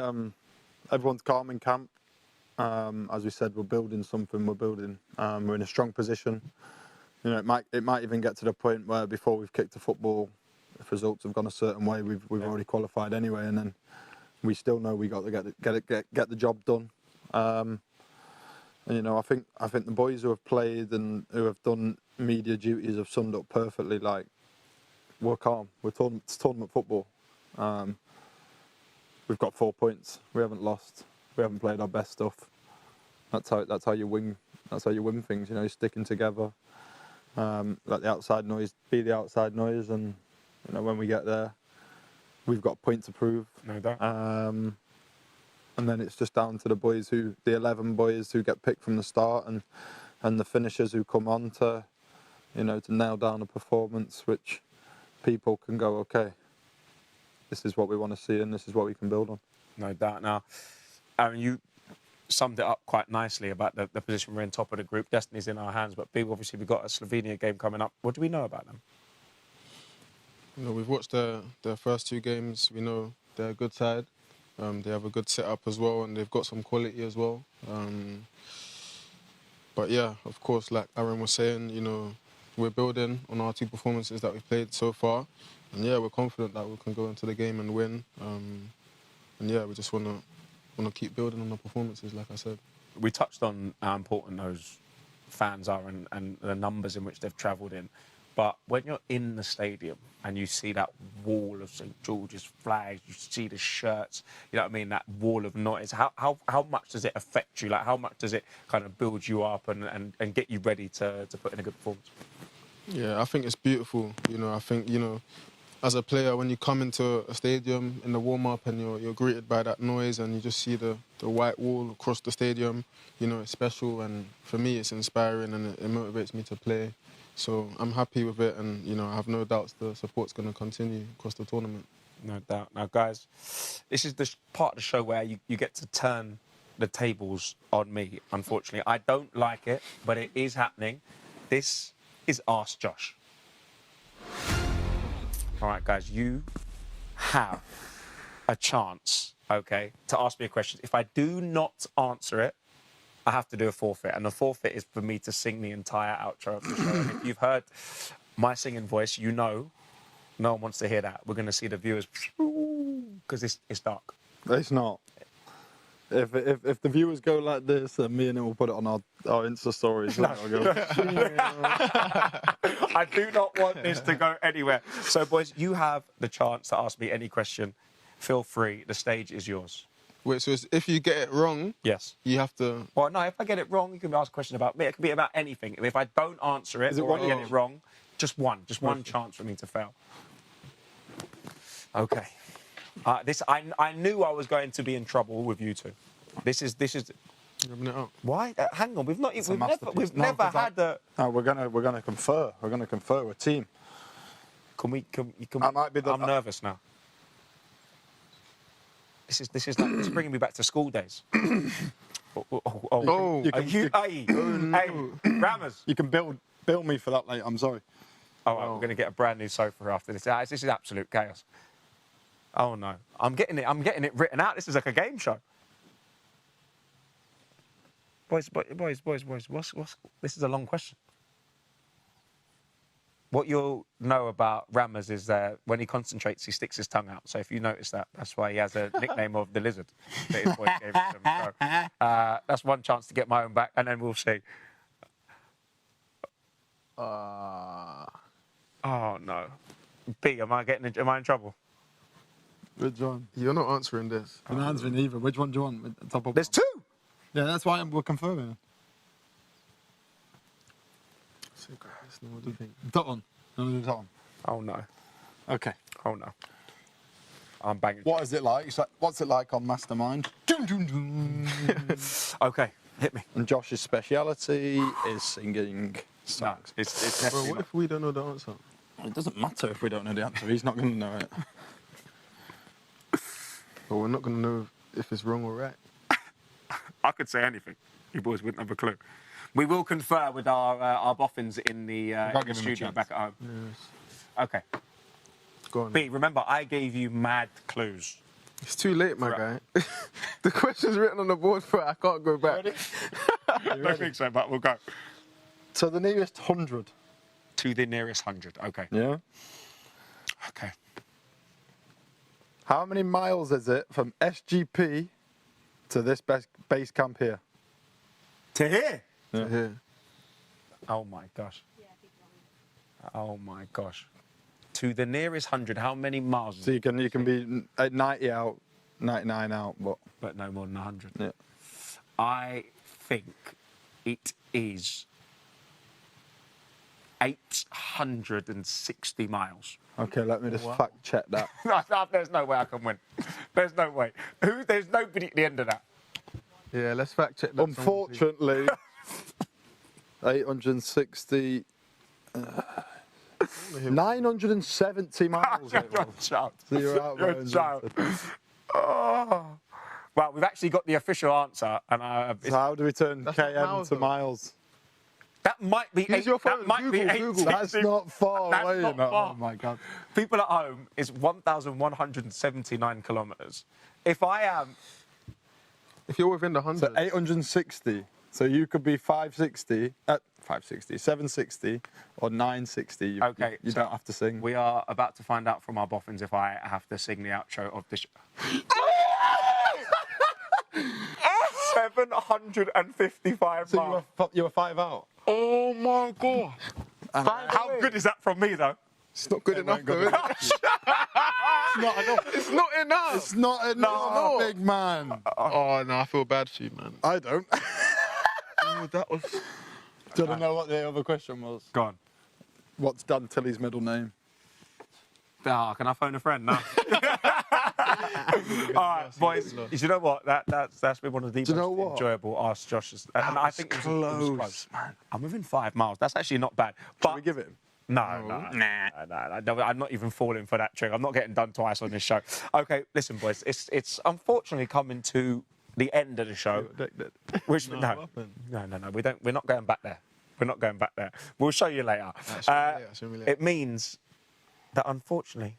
everyone's calm in camp. As we said, we're building something. We're in a strong position. You know, it might even get to the point where before we've kicked the football, if results have gone a certain way, we've already qualified anyway, and then we still know we got to get the job done. And, you know, I think the boys who have played and who have done media duties have summed up perfectly. Like, we're calm. It's tournament football. We've got 4 points. We haven't lost. We haven't played our best stuff. That's how you win. That's how you win things. You know, sticking together. Let the outside noise be the outside noise, and you know when we get there, we've got a point to prove. No doubt. And then it's just down to the 11 boys who get picked from the start, and the finishers who come on to nail down a performance which people can go, okay, this is what we want to see and this is what we can build on. No doubt. Now, Aaron, you summed it up quite nicely about the position we're in, top of the group. Destiny's in our hands, but obviously we've got a Slovenia game coming up. What do we know about them? You know, we've watched their first 2 games. We know they're a good side. They have a good setup as well, and they've got some quality as well. But yeah, of course, like Aaron was saying, you know, we're building on our 2 performances that we've played so far, and yeah, we're confident that we can go into the game and win. And yeah, we just want to keep building on the performances, like I said. We touched on how important those fans are and the numbers in which they've travelled in. But when you're in the stadium and you see that wall of St George's flags, you see the shirts, you know what I mean, that wall of noise, how much does it affect you? Like, how much does it kind of build you up and get you ready to put in a good performance? Yeah, I think it's beautiful. You know, I think, you know, as a player, when you come into a stadium in the warm-up and you're greeted by that noise and you just see the white wall across the stadium, you know, it's special. And for me, it's inspiring and it motivates me to play. So I'm happy with it, and you know I have no doubts the support's going to continue across the tournament. No doubt. Now, guys, this is the part of the show where you get to turn the tables on me. Unfortunately, I don't like it, but it is happening. This is Ask Josh. All right, guys, you have a chance, okay, to ask me a question. If I do not answer it, I have to do a forfeit, and the forfeit is for me to sing the entire outro of the show. And if you've heard my singing voice, you know no one wants to hear that. We're going to see the viewers because it's dark. It's not. If the viewers go like this, then me and him will put it on our Insta stories. No. I'll go, I do not want this to go anywhere. So, boys, you have the chance to ask me any question. Feel free. The stage is yours. Wait, so if you get it wrong, yes, you have to... Well, no, if I get it wrong, you can ask a question about me. It can be about anything. If I don't answer it or I get it wrong, just one chance for me to fail. Okay. I knew I was going to be in trouble with you two. This is. Rubbing it up. Why? Hang on. We've never had a. No, we're gonna confer. We're gonna confer. We're a team. Can we? I might be I'm nervous now. This is like it's bringing me back to school days. Hey, Rammers. You can build me for that later. I'm sorry. All right, we're going to get a brand new sofa after this. This is absolute chaos. Oh no, I'm getting it written out. This is like a game show. Boys. What's this is a long question. What you'll know about Rammers is that when he concentrates, he sticks his tongue out. So if you notice that, that's why he has a nickname of the lizard that his boys gave him. So, that's one chance to get my own back, and then we'll see. Oh no, B, am I in trouble? Which one? You're not answering this. I'm not answering either. Which one do you want? Top of There's 2. Yeah, that's why we're confirming. What do you think? That one. That one. Oh no. Okay. Oh no. I'm banging. What is it like? What's it like on Mastermind? Okay, hit me. And Josh's speciality is singing songs. No, it's Well, definitely what if we don't know the answer? It doesn't matter if we don't know the answer. He's not going to know it. But we're not going to know if it's wrong or right. I could say anything. You boys wouldn't have a clue. We will confer with our boffins in the studio back at home. Yes. Okay. Go on. B, remember, I gave you mad clues. It's too late, my guy. The question's written on the board for it. I can't go back. I don't think so, but we'll go. To the nearest 100. To the nearest 100. Okay. Yeah. Okay. How many miles is it from SGP to this base camp here? To here? Yeah. Here. Oh my gosh. Oh my gosh. To the nearest 100, how many miles? So you can be at 90 out, 99 out, But no more than 100. yeah. I think it is 860 miles. Okay, let me just fact check that. There's no way I can win. There's no way. There's nobody at the end of that. Yeah, let's fact check that. Unfortunately, 860. 970 miles. You're a child. So you're out You're there a in child. Oh. Well, we've actually got the official answer, and So how do we turn That's not km miles, to though. miles? that might be Use your phone, that might be Google. 18. That's not far That's away. not no. far. Oh my God. People at home is 1,179 kilometres. If I am, If you're within the 100. So 860. So you could be 560, 760, or 960. You so don't have to sing. We are about to find out from our boffins if I have to sing the outro of the show. 755 So miles. you were 5 out. Oh my God. How good is that from me, though? It's not good enough, though, is it? It's not enough. It's not enough. It's not enough, No. big man. Oh, no, I feel bad for you, man. I don't. Oh, that was... Do you know what the other question was? Go on. What's Dan Tilley's middle name? Can I phone a friend now? All right, boys. You know what? That's been one of the Do you know most what? enjoyable Ask Josh's. And I think it was close, man. I'm within 5 miles. That's actually not bad. But Should we give it him? No, I'm not even falling for that trick. I'm not getting done twice on this show. Okay, listen, boys. It's unfortunately coming to the end of the show. Which no, we're not going back there. We're not going back there. We'll show you later. Show me later. It means that unfortunately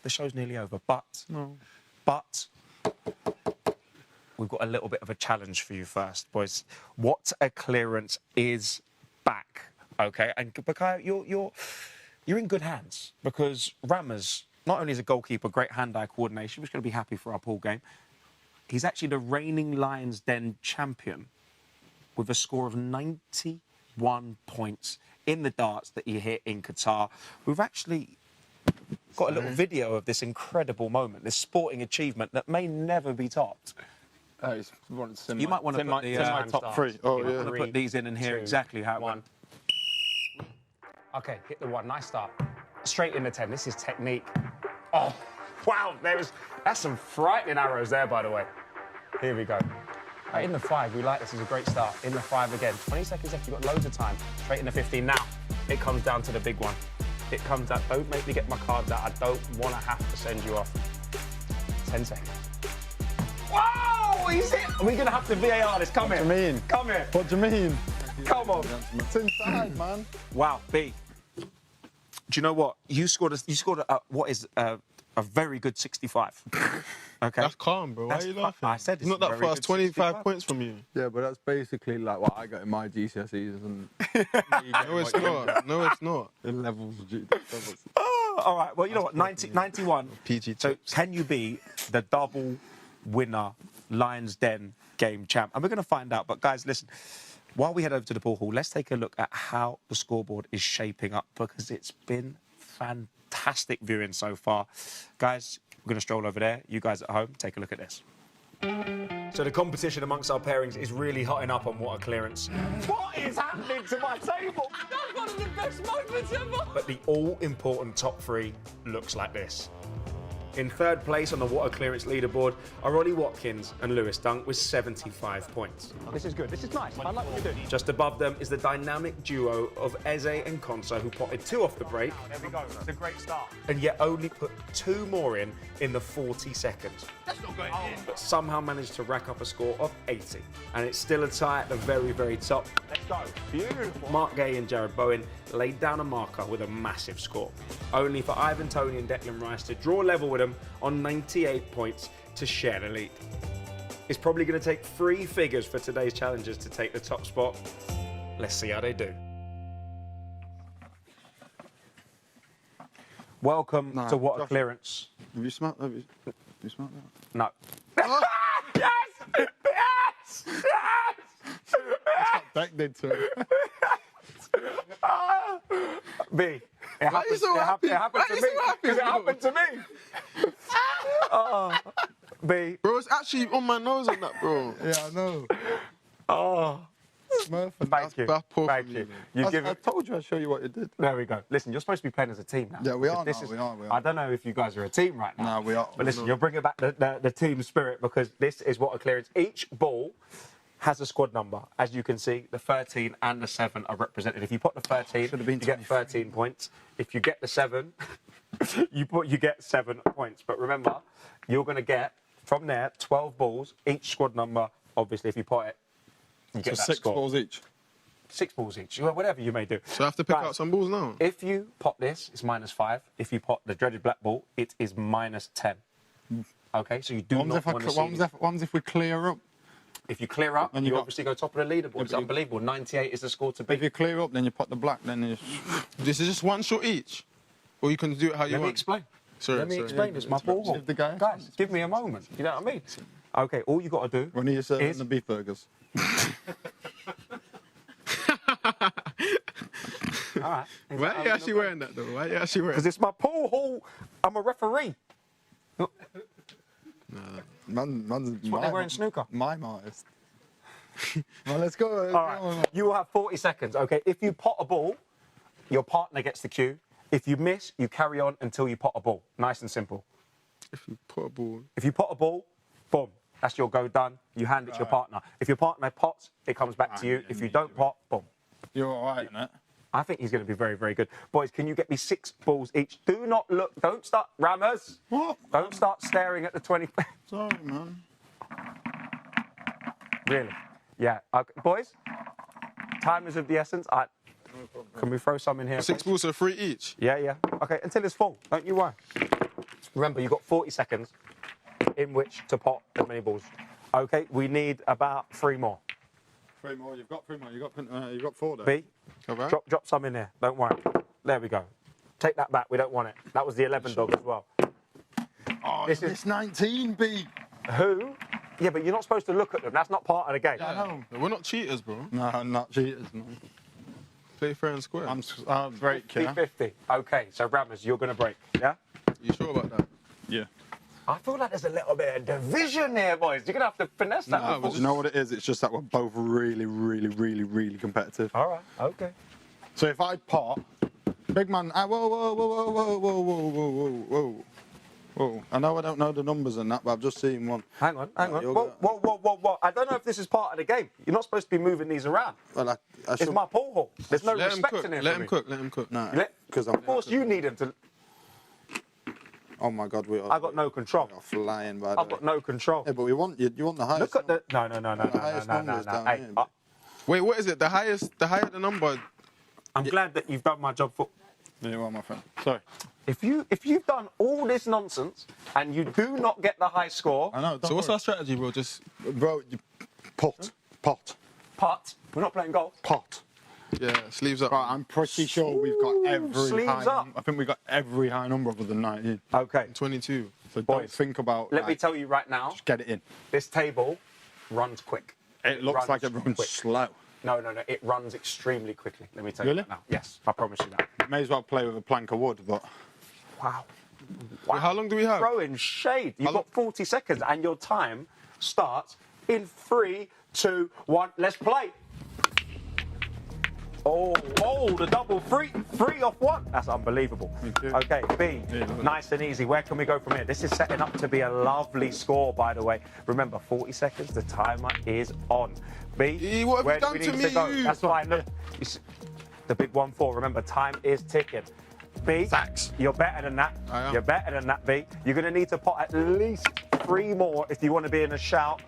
the show's nearly over. But we've got a little bit of a challenge for you first, boys. What a Clearance is back. Okay, and Bukayo, you're in good hands because Rammers not only is a goalkeeper, great hand-eye coordination, which is going to be happy for our pool game. He's actually the reigning Lions Den champion with a score of 91 points in the darts that he hit in Qatar. We've actually got a little video of this incredible moment, this sporting achievement that may never be topped. You might want to put the my top 3. Oh, yeah. want to put these in and hear exactly how it went. 1. Okay, hit the 1. Nice start. Straight in the 10. This is technique. Oh, wow. That's some frightening arrows there, by the way. Here we go. Right, in the 5, we like this. Is a great start. In the 5 again. 20 seconds left. You've got loads of time. Straight in the 15. Now, it comes down to the big one. It comes out. Don't make me get my cards out. I don't want to have to send you off. 10 seconds. Whoa! He's it. We're going to have to VAR this. Come here. What do you mean? Come here. What do you mean? Come on. It's inside, man. Wow, B. Do you know what? You scored what is a very good 65. Okay. That's calm, bro. Why are you laughing? I said it's not that very fast. good 25 65. points from you. Yeah, but that's basically like what I got in my GCSEs and No, it's not. No, it's not. the levels. Oh, all right. Well, you know what? 91. PG So tips. can you be the double winner Lions Den game champ? And we're going to find out. But guys, listen. While we head over to the pool hall, let's take a look at how the scoreboard is shaping up because it's been fantastic viewing so far. Guys, we're going to stroll over there. You guys at home, take a look at this. So the competition amongst our pairings is really hotting up on What a Clearance. What is happening to my table? That's one of the best moments ever. But the all-important top 3 looks like this. In 3rd place on the What a Clearance leaderboard are Ollie Watkins and Lewis Dunk with 75 points. This is good. This is nice. I like what you're doing. Just above them is the dynamic duo of Eze and Konsa, who potted 2 off the break, There we go. It's a great start. and yet only put 2 more in the 40 seconds. That's not going in. But somehow managed to rack up a score of 80. And it's still a tie at the very, very top. Let's go. Beautiful. Mark Gay and Jared Bowen laid down a marker with a massive score, only for Ivan Toney and Declan Rice to draw level with them on 98 points to share the lead. It's probably going to take 3 figures for today's challengers to take the top spot. Let's see how they do. Welcome to What a Clearance. Have you smelled that? No. Yes! Yes! Yes! Beck did to it. B. It Why are you so happy? It happened Why to are me. you so happy, Because it bro? happened to me. B. Bro, it's actually on my nose and that, bro. Yeah, I know. Oh. Smurf. Thank you. That's poor Thank from you. you, man. You give I it. told you I'd show you what you did. There we go. Listen, you're supposed to be playing as a team now. Yeah, we are This now, is- we are. I don't know if you guys are a team right now. No, we are. But listen, you're bringing back the team spirit because this is What a Clearance. Each ball has a squad number. As you can see, the 13 and the 7 are represented. If you put the 13, should have been you get 13 points. If you get the 7, you get 7 points. But remember, you're going to get, from there, 12 balls, each squad number. Obviously, if you put it, you get that 6 score. balls each. 6 balls each, whatever you may do. So I have to pick Guys, out some balls now. If you pop this, it's -5. If you pop the dreaded black ball, it is -10. Okay, so you do not want to see this. What if we clear up? If you clear up, And you you got- obviously go top of the leaderboard. It's unbelievable. 98 is the score to If beat. you clear up, then you put the black, then you... This is just one shot each, or you can do it how you Let me want. explain. Sorry, Let me sorry. explain. It's my ball. If the guy- Guys, give me a moment. You know what I mean? Okay, all you got to do. When are you serving Is- the beef burgers? All right. Why are you actually wearing that though? Why are you actually wearing Because it's my pool hall. I'm a referee. Man's what they wear in snooker. Mime artist. Well, let's go. All right. You will have 40 seconds. Okay. If you pot a ball, your partner gets the cue. If you miss, you carry on until you pot a ball. Nice and simple. If you put a ball. If you pot a ball, boom. That's your go done. You hand it to your partner. If your partner pots, it comes back to you. If you don't pot, boom. You're all right, innit? I think he's going to be very, very good. Boys, can you get me 6 balls each? Do not look. Don't start. Rammers. What? Don't start staring at the 20. Sorry, man. Really? Yeah. Okay. Boys, time is of the essence. Can we throw some in here? 6 balls are 3 each. Yeah, yeah. Okay, until it's full. Don't you worry. Remember, you've got 40 seconds in which to pot as many balls. Okay, we need about 3 more. 3 more. You've got 3 more. You've got 4 there. B, All right. drop some in there. Don't worry. There we go. Take that back. We don't want it. That was the 11 dog as well. Oh, This this is- is 19, B. Who? Yeah, but you're not supposed to look at them. That's not part of the game. I know. We're not cheaters, bro. No, I'm not cheaters, man. Play fair and square. I'll break, yeah? 50-50. Okay, so Rammers, you're going to break. Yeah? You sure about that? Yeah. I feel like there's a little bit of division here, boys. You're going to have to finesse that. Nah, one. Do you know what it is? It's just that we're both really, really, really, really competitive. All right, okay. So if I pot, big man, whoa, whoa, whoa, whoa, whoa, whoa, whoa, whoa, whoa, whoa. I know I don't know the numbers and that, but I've just seen one. Hang on. you're Whoa. I don't know if this is part of the game. You're not supposed to be moving these around. Well, I It's should... my pool hall. There's no Let him respect cook. in here Let for him me. cook. Let him cook. No, Let- because Of course, you need him to. Oh my God, we are. I've got no control. We are flying, by the I've way. got no control. Yeah, but we want you. You want the highest. Look at the. No. The highest numbers down Hey, here. Wait, what is it? The higher the number. I'm glad that you've done my job for. There you are, my friend. Sorry. If you've done all this nonsense and you do not get the high score, I know. So what's our strategy, bro? Just Bro, you pot. pot. We're not playing golf. Pot. yeah, sleeves up. Right, I'm pretty sure we've got every sleeves high up. I think we got every high number other than 19. Okay. 22. So Boys, don't think about Let me like, tell you right now, just get it in. this table runs quick. It looks runs like it runs quick. slow. No. It runs extremely quickly. Let me tell you Really? that now. Yes, I promise you that. May as well play with a plank of wood, but Wow. Wait, how long do we have? Throwing shade. You've How long- got 40 seconds and your time starts in 3, 2, 1. Let's play. Oh, the double free off one. That's unbelievable. too. Okay, B, nice and easy. Where can we go from here? This is setting up to be a lovely score, by the way. Remember, 40 seconds, the timer is on. B, What have where you do done we to need me, go? you? That's fine. Look, you see, the big 1-4. Remember, time is ticking. B, Facts. you're better than that. I am. You're better than that, B. You're going to need to pot at least 3 more if you want to be in a shout.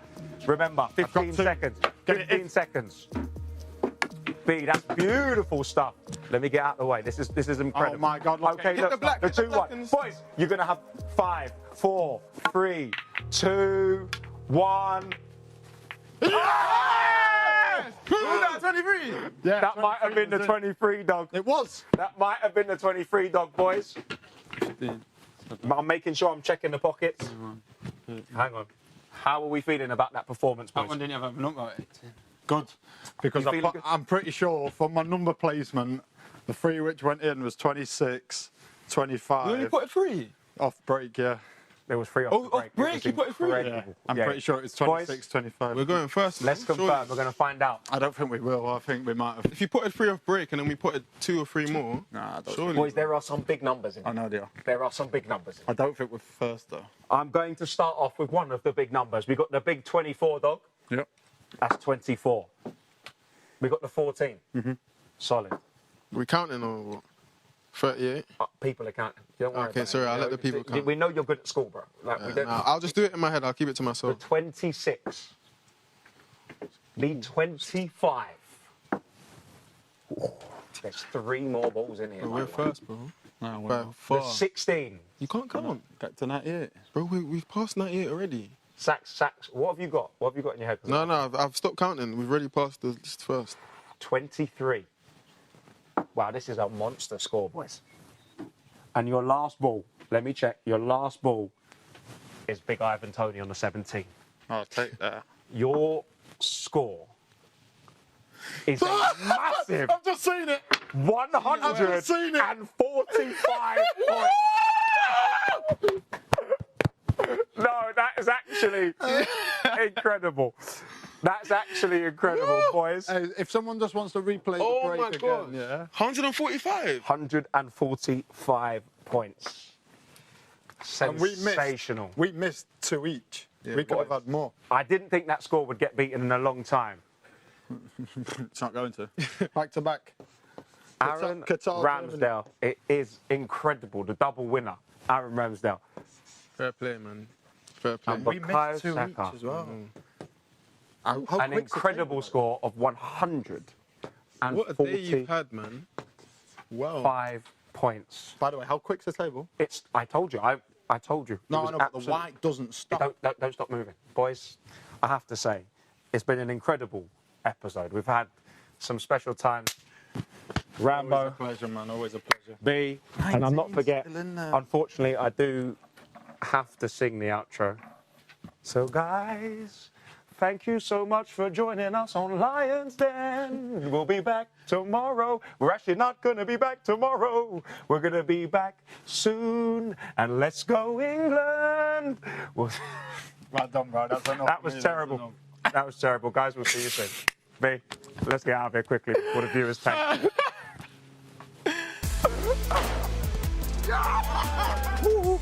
Remember, 15 2. seconds. Get it 15 in. seconds. B, that's beautiful stuff. Let me get out of the way. This is incredible. Oh my God, look, Okay, get look, the black, the get the 2-1. black and- Boys, you're going to have 5, 4, 3, 2, 1. Who's that? 23. yeah, That might have been the 23 dog. It was. That might have been the 23 dog, boys. I'm making sure I'm checking the pockets. Hang on. How are we feeling about that performance, boys? That one didn't have a number. Good. Because You feeling good? I'm pretty sure from my number placement, the 3 which went in was 26, 25. You only put it 3. Off break, yeah. There was 3 off Oh, the off break. break, It was you put it through? incredible. Yeah. I'm Yeah. pretty sure it's Boys, 26, 25. We're going first. Let's Surely. confirm. We're going to find out. I don't think we will. I think we might have. If you put it 3 off break and then we put it 2 or 3 more, Nah, I don't. surely. Boys, there are some big numbers in I it. know they are. There are some big numbers in it. I don't think we're first though. I'm going to start off with one of the big numbers. We've got the big 24 dog. Yep. That's 24. We got the 14. Solid. We counting or what? 38? People are counting. Don't worry Okay, about sorry, it. I'll let the people count. We know you're good at school, bro. Like, we don't, Nah, I'll just do it in my head. I'll keep it to the myself. 26. The 25. Ooh, there's 3 more balls in here. Bro, by we're the way. first, bro. No, By The far. 16. You can't count. Get to 98. Bro, we've passed 98 already. Sacks. What have you got? What have you got in your head? No, I've stopped counting. We've already passed the first. 23. Wow, this is a monster score, boys. And your last ball, let me check. Your last ball is Big Ivan Toney on the 17. I'll take that. Your score is a massive I've just seen it. 145 points. No, that is actually incredible. That's actually incredible, boys. Hey, if someone just wants to replay Oh the break my again, God. yeah. 145? 145 points. And Sensational. we missed 2 each. Yeah, we could have boys. had more. I didn't think that score would get beaten in a long time. It's not going to. Back to back. Aaron Qatar, Ramsdale, it is incredible. The double winner, Aaron Ramsdale. Fair play, man. Fair play. And We Bukayo missed 2 Saka. each as well. An incredible score of 145 What a day you've had, man. Wow. points. By the way, how quick's the table? It's. I told you. I told you. It No, was I know, but the absolute- white doesn't stop. Don't stop moving, boys. I have to say, it's been an incredible episode. We've had some special times. Always a Rambo, pleasure, man. Always a pleasure. B, and I'm not forget. still in there. Unfortunately, I do have to sing the outro. So, guys, thank you so much for joining us on Lions Den. We'll be back tomorrow. We're actually not going to be back tomorrow. We're going to be back soon. And let's go, England. Well, Well done, bro. That's enough. that was terrible. That was terrible. Guys, we'll see you soon. B, let's get out of here quickly before the viewers tank. Woo.